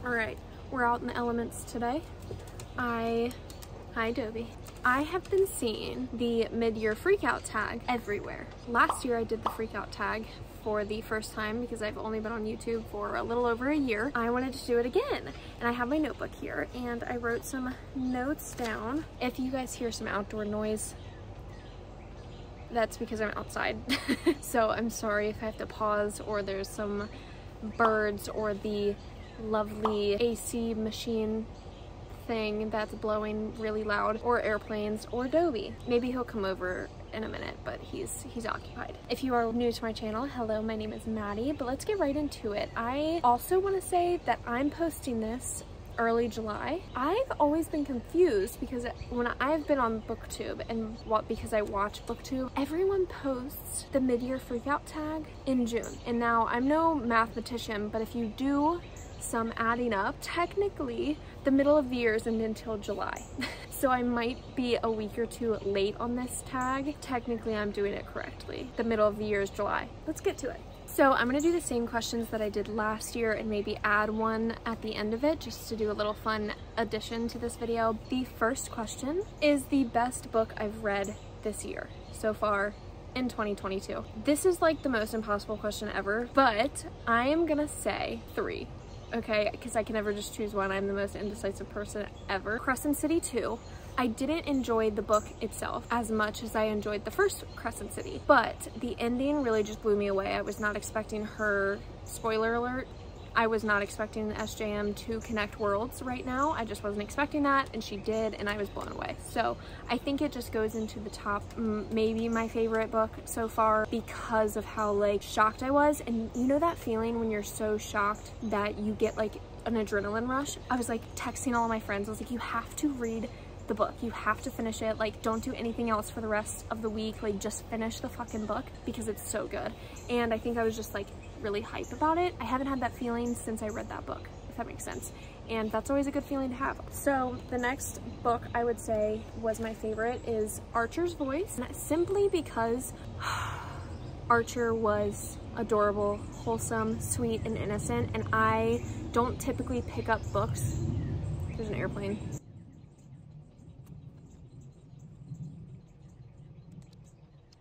All right, we're out in the elements today. Hi Dobie. I have been seeing the mid-year freakout tag everywhere. Last year I did the freakout tag for the first time because I've only been on YouTube for a little over a year. I wanted to do it again, and I have my notebook here and I wrote some notes down. If you guys hear some outdoor noise, that's because I'm outside. So I'm sorry if I have to pause or there's some birds or the lovely AC machine thing that's blowing really loud, or airplanes, or Dobie. Maybe he'll come over in a minute, but he's occupied. If you are new to my channel, hello, my name is Maddie, but let's get right into it. I also want to say that I'm posting this early July. I've always been confused because when I've been on BookTube and because I watch BookTube, everyone posts the mid-year freakout tag in June. And now I'm no mathematician, but if you do some adding up, technically the middle of the year isn't until July. So I might be a week or two late on this tag. Technically I'm doing it correctly. The middle of the year is July. Let's get to it. So I'm gonna do the same questions that I did last year and maybe add one at the end of it just to do a little fun addition to this video. The first question is the best book I've read this year so far in 2022. This is like the most impossible question ever, but I am gonna say 3. Okay, because I can never just choose one. I'm the most indecisive person ever. Crescent City 2. I didn't enjoy the book itself as much as I enjoyed the first Crescent City, but the ending really just blew me away. I was not expecting her, spoiler alert, I was not expecting SJM to connect worlds right now. I just wasn't expecting that, and she did, and I was blown away. So I think it just goes into the top, maybe my favorite book so far, because of how like shocked I was. And you know that feeling when you're so shocked that you get like an adrenaline rush? I was like texting all of my friends. I was like, you have to read the book, you have to finish it. Like, don't do anything else for the rest of the week. Like, just finish the fucking book because it's so good. And I think I was just like really hype about it. I haven't had that feeling since I read that book, if that makes sense. And that's always a good feeling to have. So the next book I would say was my favorite is Archer's Voice, simply because Archer was adorable, wholesome, sweet, and innocent. And I don't typically pick up books. There's an airplane.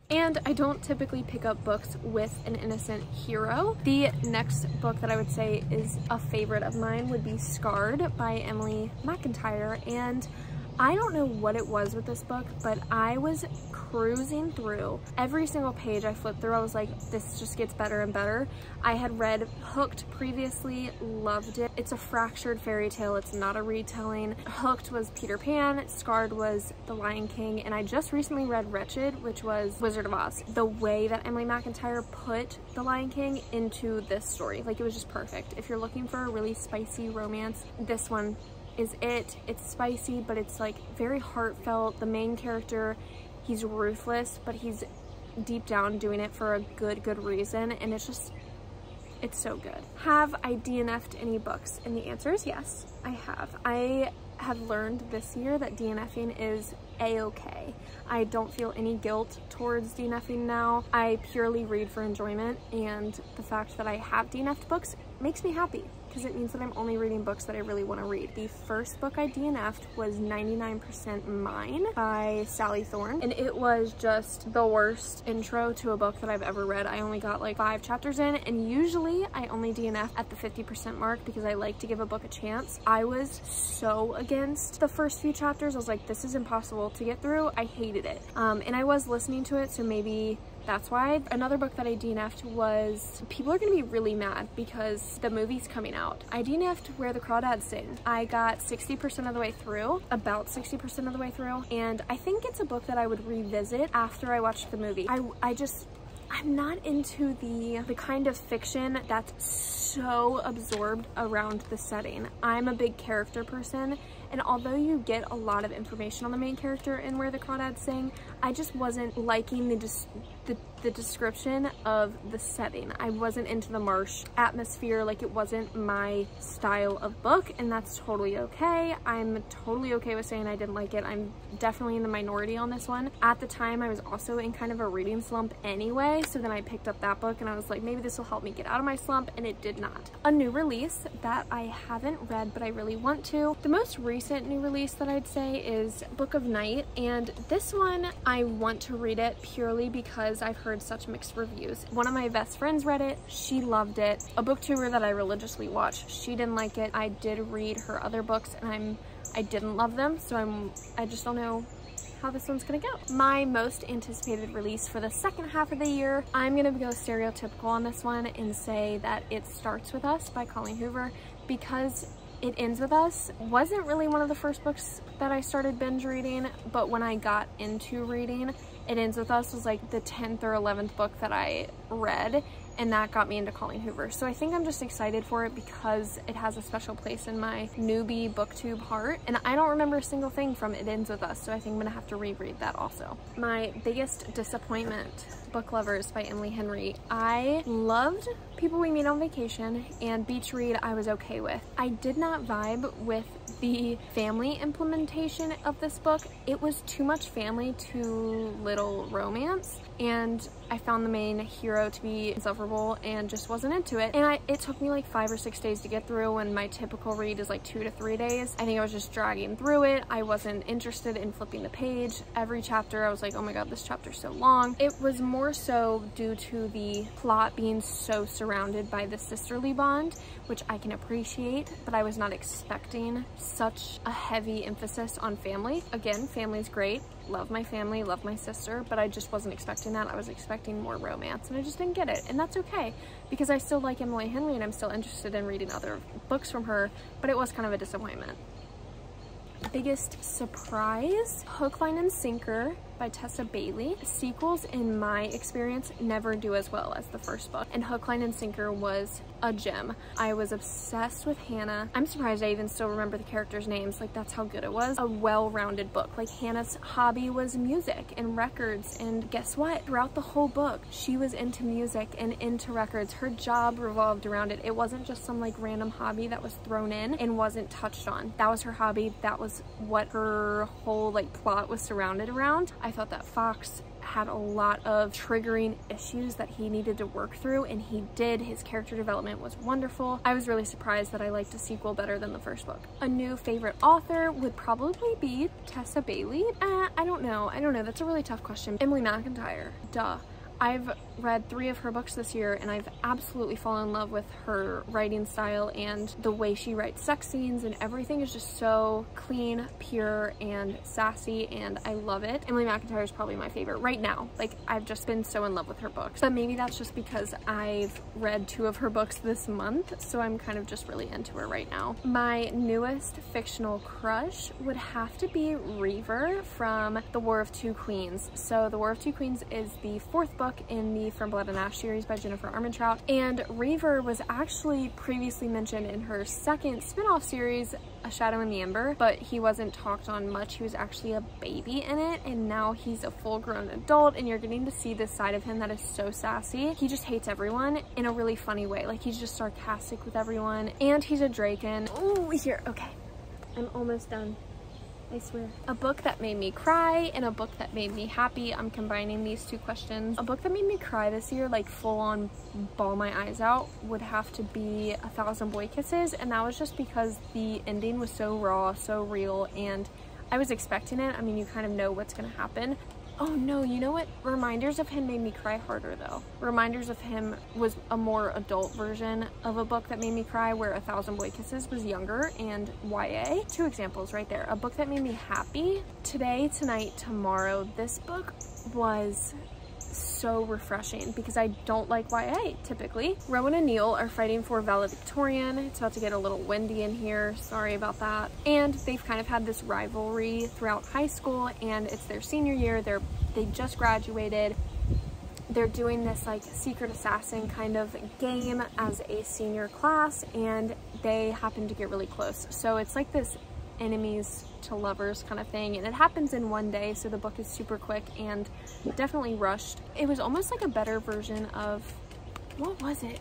And I don't typically pick up books with an innocent hero. The next book that I would say is a favorite of mine would be Scarred by Emily McIntyre. And I don't know what it was with this book, but I was cruising through every single page I flipped through. I was like, this just gets better and better. I had read Hooked previously, loved it. It's a fractured fairy tale, it's not a retelling. Hooked was Peter Pan, Scarred was The Lion King, and I just recently read Wretched, which was Wizard of Oz. The way that Emily McIntyre put The Lion King into this story, like, it was just perfect. If you're looking for a really spicy romance, this one is it. It's spicy, but it's like very heartfelt. The main character, he's ruthless, but he's deep down doing it for a good reason, and it's so good. Have I DNF'd any books? And the answer is yes, I have. I have learned this year that DNFing is a-okay. I don't feel any guilt towards DNFing now. I purely read for enjoyment, and the fact that I have DNF'd books makes me happy, because it means that I'm only reading books that I really want to read. The first book I DNF'd was 99% Mine by Sally Thorne, and it was just the worst intro to a book that I've ever read. I only got like 5 chapters in, and usually I only DNF at the 50% mark because I like to give a book a chance. I was so against the first few chapters. I was like, this is impossible to get through. I hated it. And I was listening to it, so maybe that's why. Another book that I DNF'd was, people are gonna be really mad because the movie's coming out. I DNF'd Where the Crawdads Sing. I got 60% of the way through, about 60% of the way through, and I think it's a book that I would revisit after I watched the movie. I'm not into the kind of fiction that's so absorbed around the setting. I'm a big character person, And although you get a lot of information on the main character and where the crawdads sing, I just wasn't liking the description of the setting. I wasn't into the marsh atmosphere. Like, it wasn't my style of book, and that's totally okay. I'm totally okay with saying I didn't like it. I'm definitely in the minority on this one. At the time, I was also in kind of a reading slump anyway, so then I picked up that book and I was like, maybe this will help me get out of my slump, and it did not. A new release that I haven't read but I really want to. The most recent new release that I'd say is Book of Night, and this one I want to read it purely because I've heard such mixed reviews. One of my best friends read it, she loved it. A booktuber that I religiously watch, she didn't like it. I did read her other books and I didn't love them, so I just don't know how this one's gonna go. My most anticipated release for the second half of the year, I'm gonna go stereotypical on this one and say that It Starts With Us by Colleen Hoover, because It Ends With Us wasn't really one of the first books that I started binge reading, but when I got into reading, It Ends With Us was like the 10th or 11th book that I read, and that got me into Colleen Hoover. So I think I'm just excited for it because it has a special place in my newbie booktube heart, and I don't remember a single thing from It Ends With Us, so I think I'm gonna have to reread that also. My biggest disappointment, Book Lovers by Emily Henry. I loved People We Meet on Vacation, and Beach Read I was okay with. I did not vibe with the family implementation of this book. It was too much family, too little romance, and I found the main hero to be insufferable and just wasn't into it. And it took me like 5 or 6 days to get through, when my typical read is like 2 to 3 days. I think I was just dragging through it. I wasn't interested in flipping the page. Every chapter I was like, oh my god, this chapter's so long. It was more so due to the plot being so surrounded by the sisterly bond, which I can appreciate, but I was not expecting such a heavy emphasis on family. Again, family's great. Love my family, love my sister, but I just wasn't expecting that. I was expecting more romance, and I just didn't get it. And that's okay, because I still like Emily Henry and I'm still interested in reading other books from her, but it was kind of a disappointment. Biggest surprise, Hook, Line, and Sinker by Tessa Bailey. Sequels, in my experience, never do as well as the first book, and Hook, Line, and Sinker was a gem. I was obsessed with Hannah. I'm surprised I even still remember the characters' names. Like, that's how good it was. A well-rounded book. Like, Hannah's hobby was music and records, and guess what? Throughout the whole book, she was into music and into records. Her job revolved around it. It wasn't just some like random hobby that was thrown in and wasn't touched on. That was her hobby. That was what her whole like plot was surrounded around. I thought that Fox had a lot of triggering issues that he needed to work through, and he did. His character development was wonderful. I was really surprised that I liked a sequel better than the first book. A new favorite author would probably be Tessa Bailey. I don't know. That's a really tough question. Emily McIntyre, duh. I've read 3 of her books this year, and I've absolutely fallen in love with her writing style and the way she writes sex scenes, and everything is just so clean, pure, and sassy, and I love it. Emily McIntyre is probably my favorite right now. Like, I've just been so in love with her books, but maybe that's just because I've read 2 of her books this month, so I'm kind of just really into her right now. My newest fictional crush would have to be Reaver from The War of Two Queens. So The War of Two Queens is the 4th book in the From Blood and Ash series by Jennifer Armentrout, and Reaver was actually previously mentioned in her 2nd spin-off series, A Shadow in the Ember, but he wasn't talked on much. He was actually a baby in it, and now he's a full-grown adult, and you're getting to see this side of him that is so sassy. He just hates everyone in a really funny way. Like, he's just sarcastic with everyone, and he's a Draken. Oh, here, okay. I'm almost done. I swear. A book that made me cry and a book that made me happy. I'm combining these 2 questions. A book that made me cry this year, like full on bawl my eyes out, would have to be 1,000 Boy Kisses, and that was just because the ending was so raw, so real, and I was expecting it. I mean, you kind of know what's gonna happen. Oh no, you know what? Reminders of Him made me cry harder though. Reminders of Him was a more adult version of a book that made me cry, where 1,000 Boy Kisses was younger and YA. 2 examples right there. A book that made me happy. Today, Tonight, Tomorrow. This book was so refreshing because I don't like YA typically. Rowan and Neil are fighting for valedictorian. It's about to get a little windy in here, sorry about that. And they've kind of had this rivalry throughout high school, and it's their senior year. They just graduated. They're doing this like secret assassin kind of game as a senior class, and they happen to get really close. So it's like this enemies to lovers kind of thing, and it happens in one day, so the book is super quick and definitely rushed. It was almost like a better version of, what was it?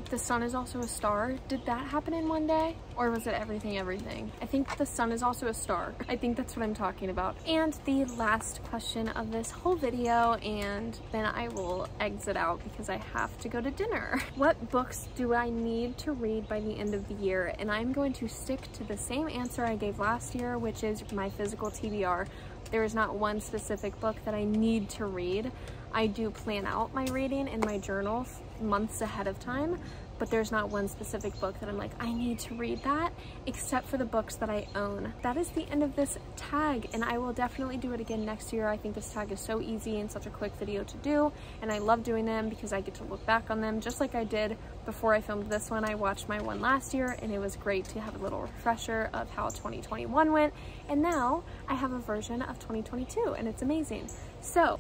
The sun is also a star. Did that happen in one day? Or was it everything, everything? I think the sun is also a star. I think that's what I'm talking about. And the last question of this whole video, and then I will exit out because I have to go to dinner. What books do I need to read by the end of the year? And I'm going to stick to the same answer I gave last year, which is my physical TBR. There is not one specific book that I need to read. I do plan out my reading in my journal months ahead of time, but there's not one specific book that I'm like, I need to read that, except for the books that I own. That is the end of this tag, and I will definitely do it again next year. I think this tag is so easy and such a quick video to do, and I love doing them because I get to look back on them just like I did before I filmed this one. I watched my one last year, and it was great to have a little refresher of how 2021 went, and now I have a version of 2022, and it's amazing. So,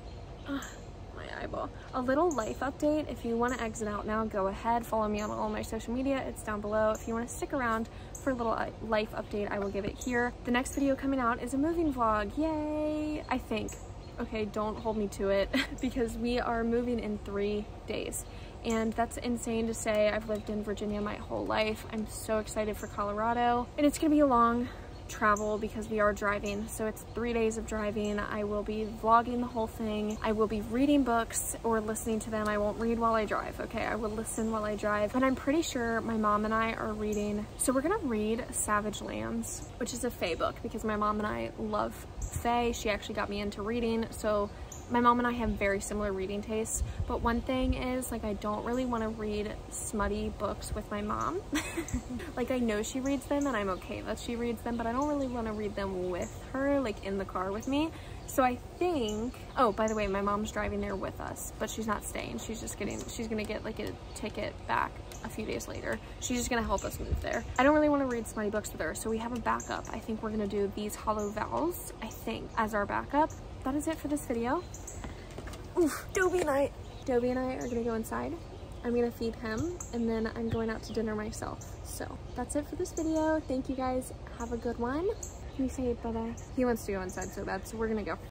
eyeball. A little life update. If you want to exit out now, go ahead. Follow me on all my social media. It's down below. If you want to stick around for a little life update, I will give it here. The next video coming out is a moving vlog. Yay! I think. Okay, don't hold me to it because we are moving in 3 days. And that's insane to say. I've lived in Virginia my whole life. I'm so excited for Colorado. And it's gonna be a long travel because we are driving, so it's 3 days of driving. I will be vlogging the whole thing. I will be reading books or listening to them. I won't read while I drive, okay? I will listen while I drive. But I'm pretty sure my mom and I are reading, so we're gonna read Savage Lands, which is a fae book because my mom and I love fae. She actually got me into reading, so my mom and I have very similar reading tastes. But one thing is, like, I don't really want to read smutty books with my mom. Like, I know she reads them and I'm okay that she reads them, but I don't really want to read them with her, like in the car with me. So I think, oh, by the way, my mom's driving there with us, but she's not staying. She's gonna get like a ticket back a few days later. She's just gonna help us move there. I don't really want to read smutty books with her, so we have a backup. I think we're gonna do These Hollow Vows, I think, as our backup. That is it for this video. Oof, Dobie and I are gonna go inside. I'm gonna feed him, and then I'm going out to dinner myself. So that's it for this video. Thank you guys. Have a good one. Can you say bye-bye? He wants to go inside so bad, so we're gonna go.